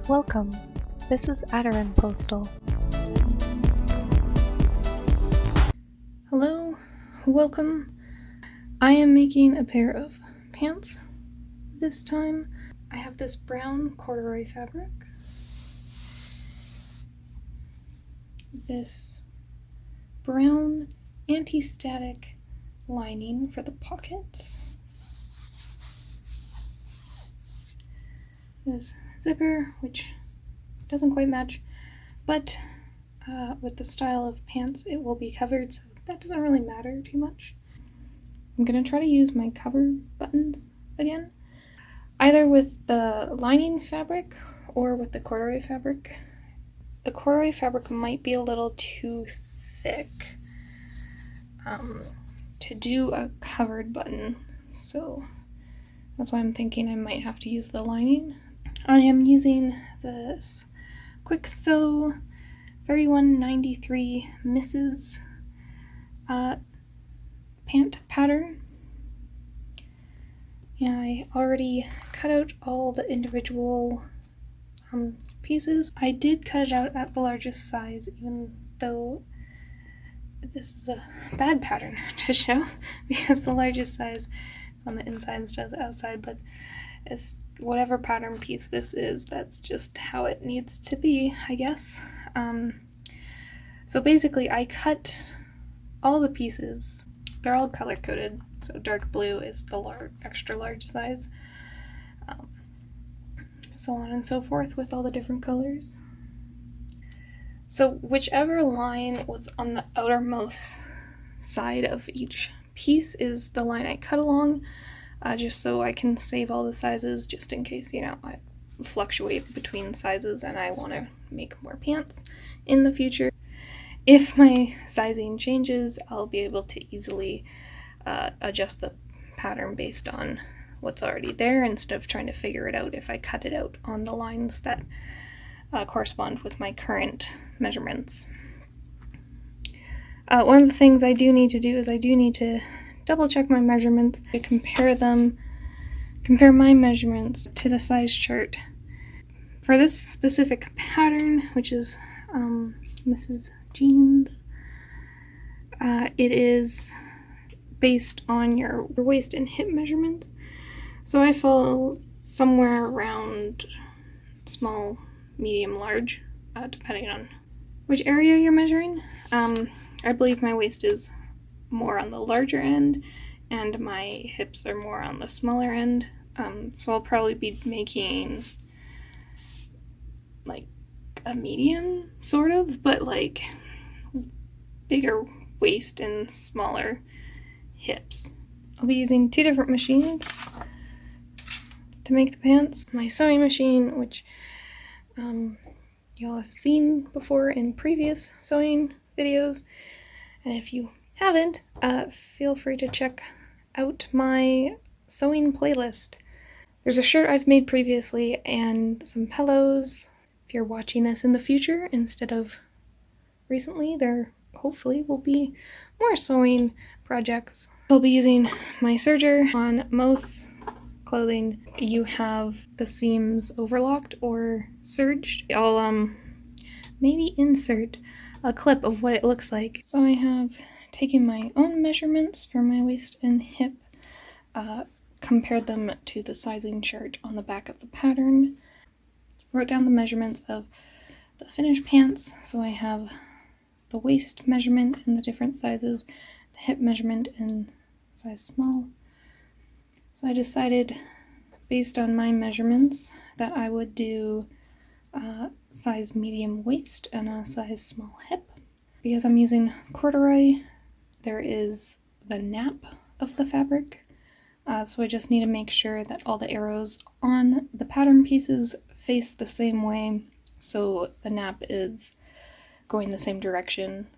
Welcome. This is Aderyn Postal. Hello, welcome. I am making a pair of pants this time. I have this brown corduroy fabric, this brown anti-static lining for the pockets, this zipper, which doesn't quite match, but with the style of pants it will be covered, so that doesn't really matter too much. I'm going to try to use my cover buttons again, either with the lining fabric or with the corduroy fabric. The corduroy fabric might be a little too thick to do a covered button, so that's why I'm thinking I might have to use the lining. I am using this Kwik 3193 Mrs. Pant pattern. Yeah, I already cut out all the individual pieces. I did cut it out at the largest size, even though this is a bad pattern to show because the largest size is on the inside instead of the outside, but it's whatever pattern piece this is, that's just how it needs to be, I guess. So basically I cut all the pieces. They're all color coded, so dark blue is the extra large size, so on and so forth with all the different colors. So whichever line was on the outermost side of each piece is the line I cut along, just so I can save all the sizes, just in case, I fluctuate between sizes and I want to make more pants in the future. If my sizing changes, I'll be able to easily adjust the pattern based on what's already there instead of trying to figure it out if I cut it out on the lines that correspond with my current measurements. One of the things I do need to do is I do need to double check my measurements, to compare my measurements to the size chart. For this specific pattern, which is Mrs. Jeans, it is based on your waist and hip measurements. So I fall somewhere around small, medium, large, depending on which area you're measuring. I believe my waist is more on the larger end and my hips are more on the smaller end, so I'll probably be making like a medium sort of, but like bigger waist and smaller hips. I'll be using two different machines to make the pants. My sewing machine, which y'all have seen before in previous sewing videos, and if you haven't, feel free to check out my sewing playlist. There's a shirt I've made previously and some pillows. If you're watching this in the future instead of recently, there hopefully will be more sewing projects. I'll be using my serger. On most clothing you have the seams overlocked or serged. I'll maybe insert a clip of what it looks like. So I have taken my own measurements for my waist and hip, compared them to the sizing chart on the back of the pattern, wrote down the measurements of the finished pants, so I have the waist measurement in the different sizes, the hip measurement in size small. So I decided, based on my measurements, that I would do size medium waist and a size small hip. Because I'm using corduroy, there is the nap of the fabric, so I just need to make sure that all the arrows on the pattern pieces face the same way, so the nap is going the same direction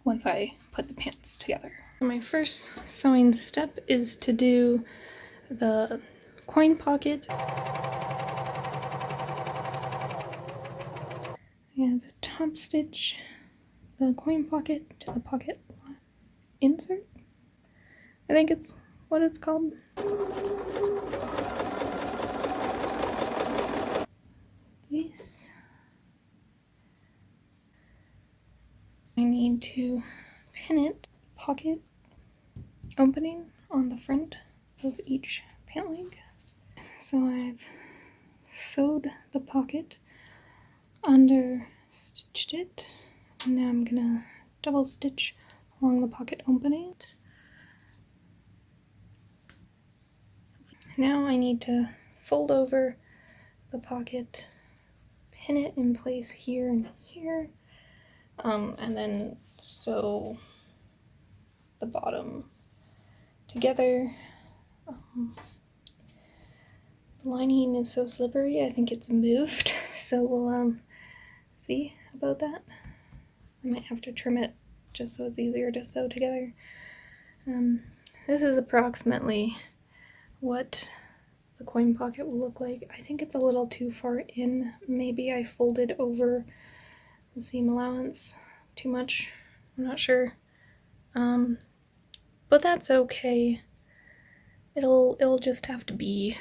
once I put the pants together. My first sewing step is to do the coin pocket and the top stitch the coin pocket to the pocket insert. I think it's what it's called. This need to pin it, pocket opening on the front of each pant leg. So I've sewed the pocket, under stitched it, and now I'm gonna double stitch along the pocket opening. Now I need to fold over the pocket, pin it in place here and here, and then sew the bottom together. The lining is so slippery, I think it's moved, so we'll see about that. I might have to trim it just so it's easier to sew together. This is approximately what the coin pocket will look like. I think it's a little too far in. Maybe I folded over the seam allowance too much. I'm not sure. But that's okay. It'll just have to be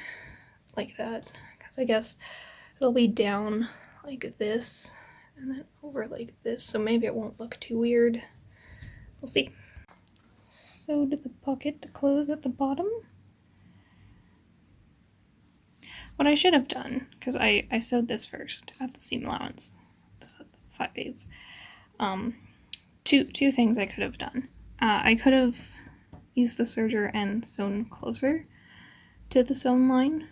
like that, because I guess it'll be down like this and then over like this, so maybe it won't look too weird. We'll see. Sewed the pocket to close at the bottom. What I should have done, because I sewed this first at the seam allowance, the 5/8. Two things I could have done. I could have used the serger and sewn closer to the sewn line,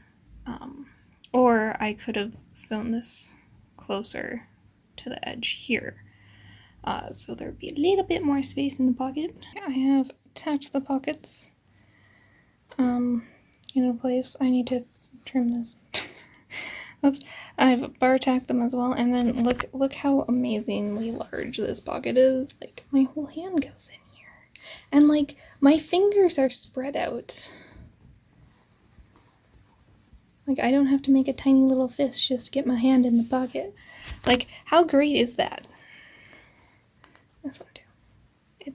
or I could have sewn this closer to the edge here. So there would be a little bit more space in the pocket. I have attached the pockets into place. I need to trim this. Oops. I've bar tacked them as well, and then look how amazingly large this pocket is. Like, my whole hand goes in here. And like, my fingers are spread out. Like, I don't have to make a tiny little fist just to get my hand in the pocket. Like, how great is that? That's what I do.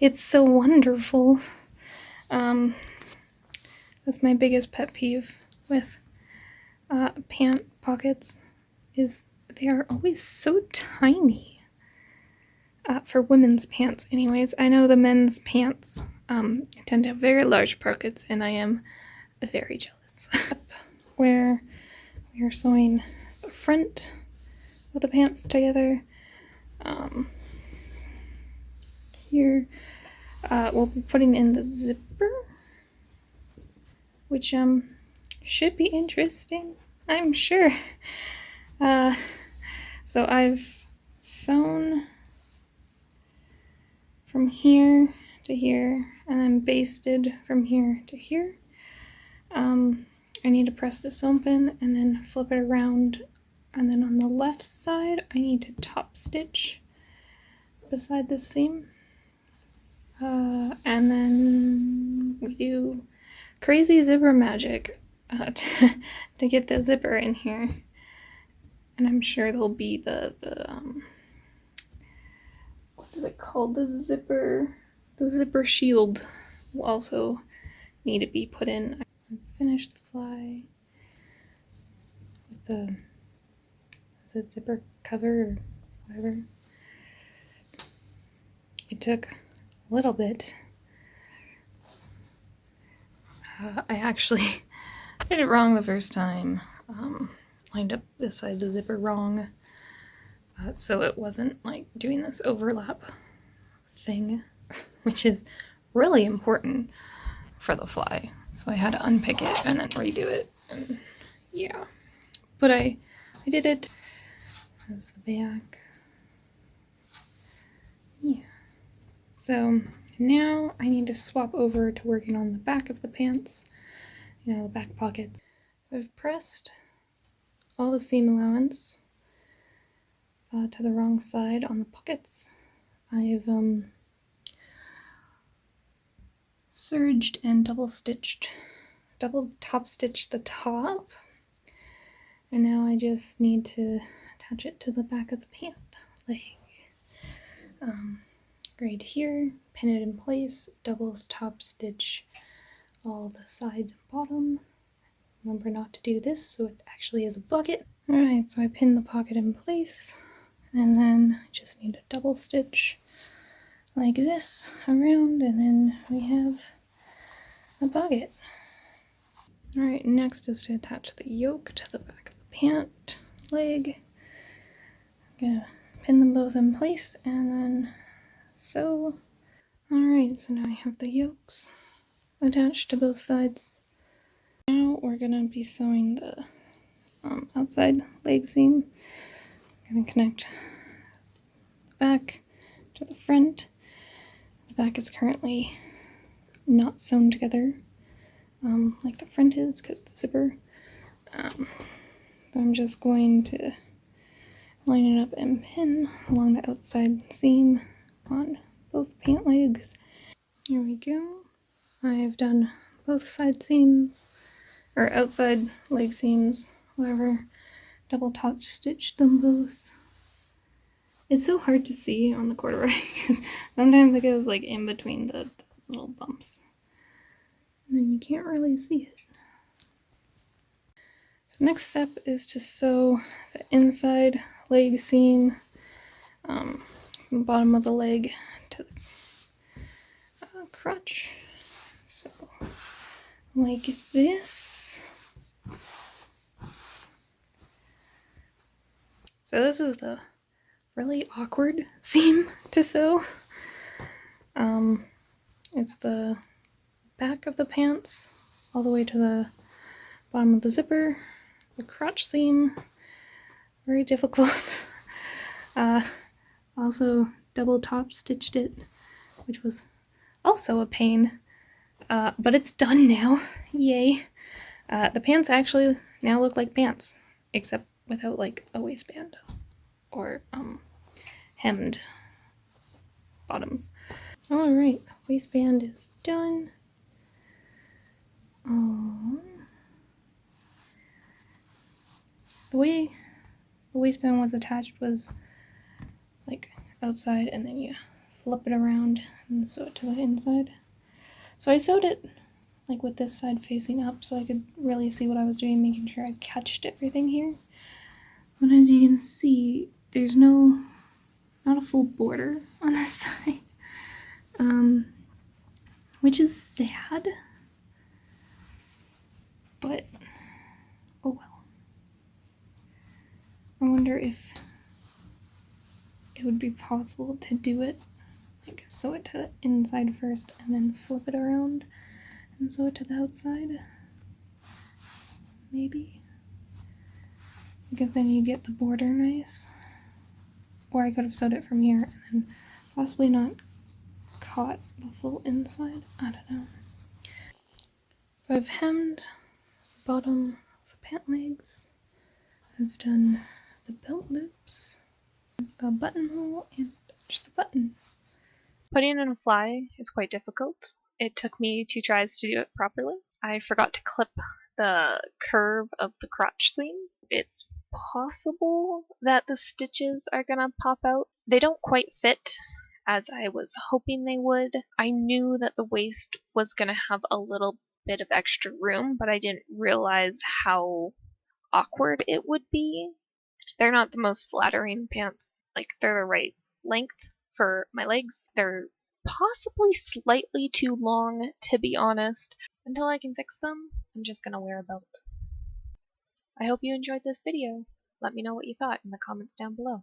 It's so wonderful. That's my biggest pet peeve with pant pockets, is they are always so tiny. For women's pants anyways. I know the men's pants tend to have very large pockets, and I am very jealous. Where we are sewing the front of the pants together. Here we'll be putting in the zipper, which should be interesting, I'm sure. So I've sewn from here to here, and then basted from here to here. I need to press this open and then flip it around, and then on the left side I need to top stitch beside the seam, and then we do crazy zipper magic to get the zipper in here. And I'm sure there'll be the what is it called? The zipper shield will also need to be put in. I finished the fly with the, is it zipper cover or whatever? It took a little bit. I actually did it wrong the first time. Lined up this side of the zipper wrong, so it wasn't like doing this overlap thing, which is really important for the fly. So I had to unpick it and then redo it, and yeah. But I did it. This is the back. Yeah. So now I need to swap over to working on the back of the pants, you know, the back pockets. So I've pressed all the seam allowance to the wrong side on the pockets. I've serged and double top stitched the top, and now I just need to attach it to the back of the pant leg. Right here, pin it in place, double top stitch all the sides and bottom. Remember not to do this so it actually is a bucket. Alright, so I pinned the pocket in place, and then I just need a double stitch like this around, and then we have a bucket. Alright, next is to attach the yoke to the back of the pant leg. I'm gonna pin them both in place and then sew. Alright, so now I have the yokes attached to both sides. Now we're gonna be sewing the outside leg seam. I'm gonna connect the back to the front. The back is currently not sewn together like the front is because the zipper. So I'm just going to line it up and pin along the outside seam on both pant legs. Here we go. I've done both side seams, or outside leg seams, whatever. Double top stitched them both. It's so hard to see on the corduroy. Sometimes it goes like in between the little bumps. And then you can't really see it. So next step is to sew the inside leg seam from the bottom of the leg to the crotch. So like this. So this is the really awkward seam to sew. It's the back of the pants all the way to the bottom of the zipper. The crotch seam, very difficult. Also double top stitched it, which was also a pain, but it's done now. Yay. The pants actually now look like pants, except without like a waistband or hemmed bottoms. Alright, waistband is done. The way the waistband was attached was like outside, and then you flip it around and sew it to the inside. So I sewed it like with this side facing up so I could really see what I was doing, making sure I catched everything here. But as you can see, there's not a full border on this side, which is sad, but oh well. I wonder if it would be possible to do it, like sew it to the inside first and then flip it around and sew it to the outside. Maybe. Because then you get the border nice. Or I could have sewed it from here and then possibly not caught the full inside. I don't know. So I've hemmed the bottom of the pant legs. I've done the belt loops, the buttonhole, and touch the button. Putting in a fly is quite difficult. It took me 2 tries to do it properly. I forgot to clip the curve of the crotch seam. It's possible that the stitches are gonna pop out. They don't quite fit as I was hoping they would. I knew that the waist was gonna have a little bit of extra room, but I didn't realize how awkward it would be. They're not the most flattering pants. Like, they're the right length for my legs. They're possibly slightly too long, to be honest. Until I can fix them, I'm just gonna wear a belt. I hope you enjoyed this video. Let me know what you thought in the comments down below.